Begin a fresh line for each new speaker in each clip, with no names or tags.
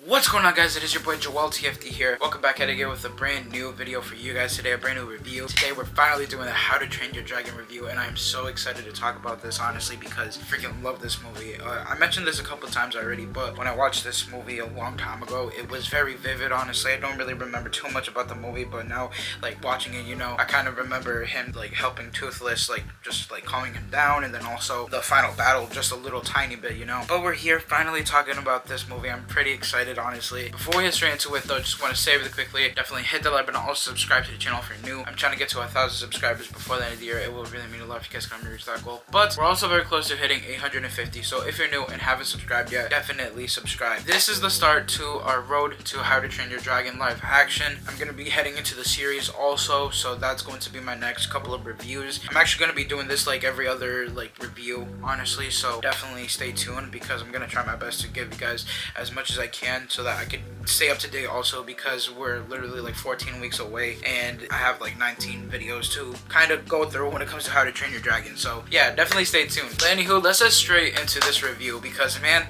What's going on, guys? It is your boy JoelTFD here. Welcome back at again with a brand new video for you guys today, a brand new review. Today we're finally doing the How to Train Your Dragon review, and I'm so excited to talk about this, honestly, because I freaking love this movie. I mentioned this a couple times already, but when I watched this movie a long time ago, it was very vivid, honestly. I don't really remember too much about the movie, but now, like, watching it, you know, I kind of remember him, like, helping Toothless, like, just, like, calming him down, and then also the final battle just a little tiny bit, you know. But we're here finally talking about this movie. I'm pretty excited, honestly. Before we get straight into it, though, just want to say really quickly, definitely hit the like button, also subscribe to the channel if you're new. I'm trying to get to 1,000 subscribers before the end of the year. It will really mean a lot if you guys can reach that goal. But we're also very close to hitting 850, so if you're new and haven't subscribed yet, definitely subscribe. This is the start to our road to How to Train Your Dragon live action. I'm going to be heading into the series also, so that's going to be my next couple of reviews. I'm actually going to be doing this like every other like review, honestly, so definitely stay tuned because I'm going to try my best to give you guys as much as I can so that I can stay up to date also, because we're literally like 14 weeks away and I have like 19 videos to kind of go through when it comes to How to Train Your Dragon. So yeah, definitely stay tuned. But anywho, let's get straight into this review because, man,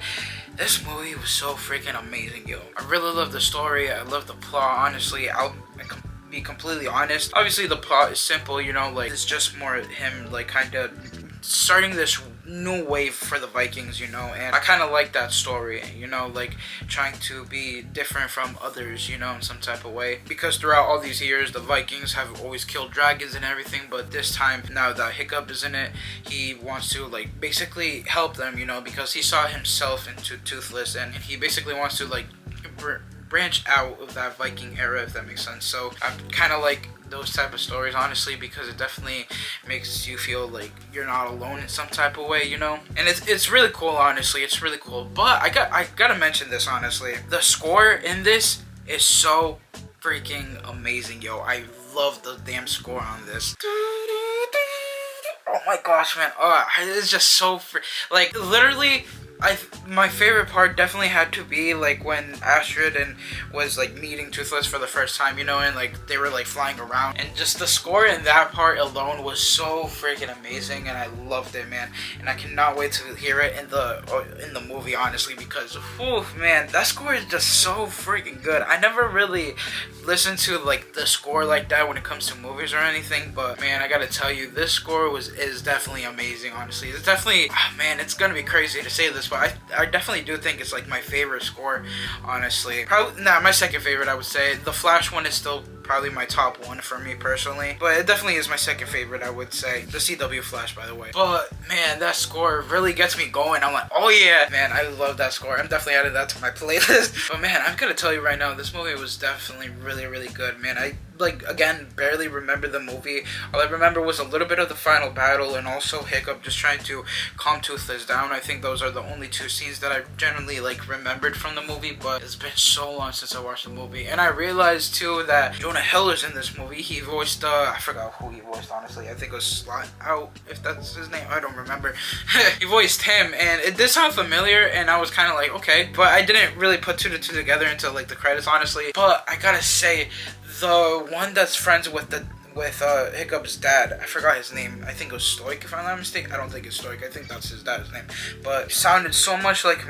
this movie was so freaking amazing, yo. I really love the story. I love the plot, honestly. I'll be completely honest. Obviously, the plot is simple, you know, like, it's just more him, like, kind of starting this new wave for the Vikings, you know, and I kind of like that story, you know, like, trying to be different from others, you know, in some type of way, because throughout all these years, the Vikings have always killed dragons and everything, but this time, now that Hiccup is in it, he wants to, like, basically help them, you know, because he saw himself into Toothless, and he basically wants to, like, branch out of that Viking era, if that makes sense. So I'm kind of like those type of stories, honestly, because it definitely makes you feel like you're not alone in some type of way, you know. And it's really cool, honestly. It's really cool. But I gotta mention this, honestly. The score in this is so freaking amazing, yo. I love the damn score on this. Oh my gosh, man. It's just so like, literally, my favorite part definitely had to be like when Astrid was like meeting Toothless for the first time, you know, and like they were like flying around, and just the score in that part alone was so freaking amazing, and I loved it, man. And I cannot wait to hear it in the movie, honestly, because man, that score is just so freaking good. I never really listened to like the score like that when it comes to movies or anything, but man, I gotta tell you, this score is definitely amazing, honestly. It's definitely, man, it's gonna be crazy to say this, but I definitely do think it's like my favorite score, honestly. Probably, my second favorite, I would say. The Flash one is still probably my top one for me personally, but it definitely is my second favorite, I would say. The CW Flash, by the way. But man, that score really gets me going. I'm like, oh yeah, man, I love that score. I'm definitely adding that to my playlist. But man, I'm gonna tell you right now, this movie was definitely really good, man. I, like, again, barely remember the movie. All I remember was a little bit of the final battle and also Hiccup just trying to calm Toothless down. I think those are the only two scenes that I generally like remembered from the movie, but it's been so long since I watched the movie. And I realized too that Jonah Hiller's in this movie. He voiced I forgot who he voiced, honestly. I think it was Slot Out, if that's his name. I don't remember. He voiced him, and it did sound familiar, and I was kind of like, okay, but I didn't really put two to two together until like the credits, honestly. But I gotta say, the one that's friends with Hiccup's dad, I forgot his name. I think it was Stoic, if I'm not mistaken. I don't think it's Stoic. I think that's his dad's name. But it sounded so much like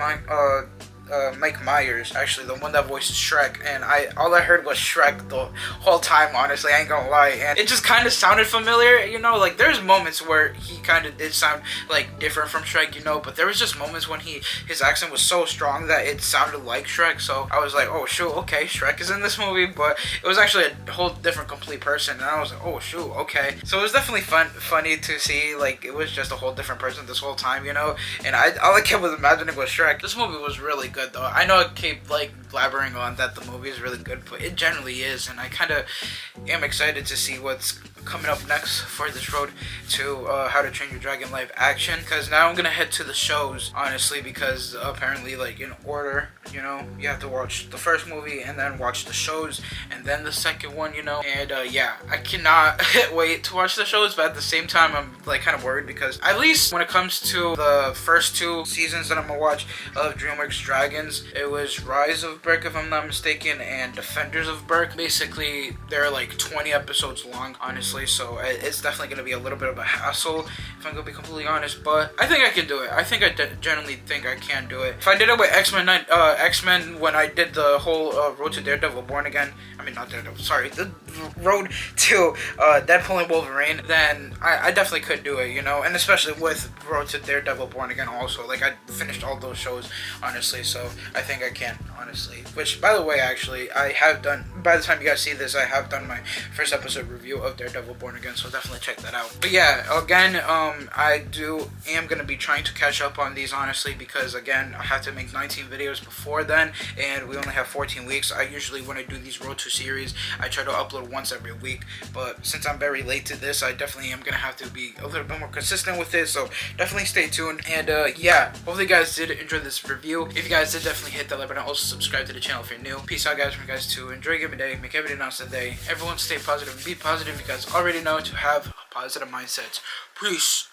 Mike Myers, actually, the one that voiced Shrek, and all I heard was Shrek the whole time, honestly, I ain't gonna lie, and it just kind of sounded familiar, you know, like, there's moments where he kind of did sound, like, different from Shrek, you know, but there was just moments when his accent was so strong that it sounded like Shrek, so I was like, oh, shoot, okay, Shrek is in this movie, but it was actually a whole different, complete person, and I was like, oh, shoot, okay, so it was definitely funny to see, like, it was just a whole different person this whole time, you know, and all I kept was imagining was Shrek. This movie was really good, though. I know I keep like blabbering on that the movie is really good, but it generally is, and I kind of am excited to see what's coming up next for this road to How to Train Your Dragon live action, because now I'm gonna head to the shows, honestly, because apparently, like, in order, you know, you have to watch the first movie and then watch the shows and then the second one, you know, and yeah, I cannot wait to watch the shows, but at the same time I'm like kind of worried, because at least when it comes to the first two seasons that I'm gonna watch of DreamWorks Dragons, it was Rise of Berk, if I'm not mistaken, and Defenders of Berk. Basically, they're like 20 episodes long, honestly. honestly, so it's definitely going to be a little bit of a hassle, if I'm going to be completely honest, but I think I can do it. I think I generally think I can do it. If I did it with X-Men when I did the whole Road to Daredevil Born Again, I mean, not Daredevil, sorry, the Road to Deadpool and Wolverine, then I definitely could do it, you know, and especially with Road to Daredevil Born Again also, like, I finished all those shows, honestly, so I think I can, honestly, which, by the way, actually, I have done, by the time you guys see this, I have done my first episode review of Daredevil Born Again, so definitely check that out. But yeah, again, I am going to be trying to catch up on these, honestly, because, again, I have to make 19 videos before then, and we only have 14 weeks. I usually, when I do these Road to series, I try to upload once every week, but since I'm very late to this, I definitely am going to have to be a little bit more consistent with this, so definitely stay tuned. And yeah, hopefully you guys did enjoy this review. If you guys did, definitely hit that like button. Also subscribe to the channel if you're new. Peace out, guys. From you guys to enjoy your day, make every day nice day. Everyone stay positive and be positive. You guys already know to have positive mindsets. Peace.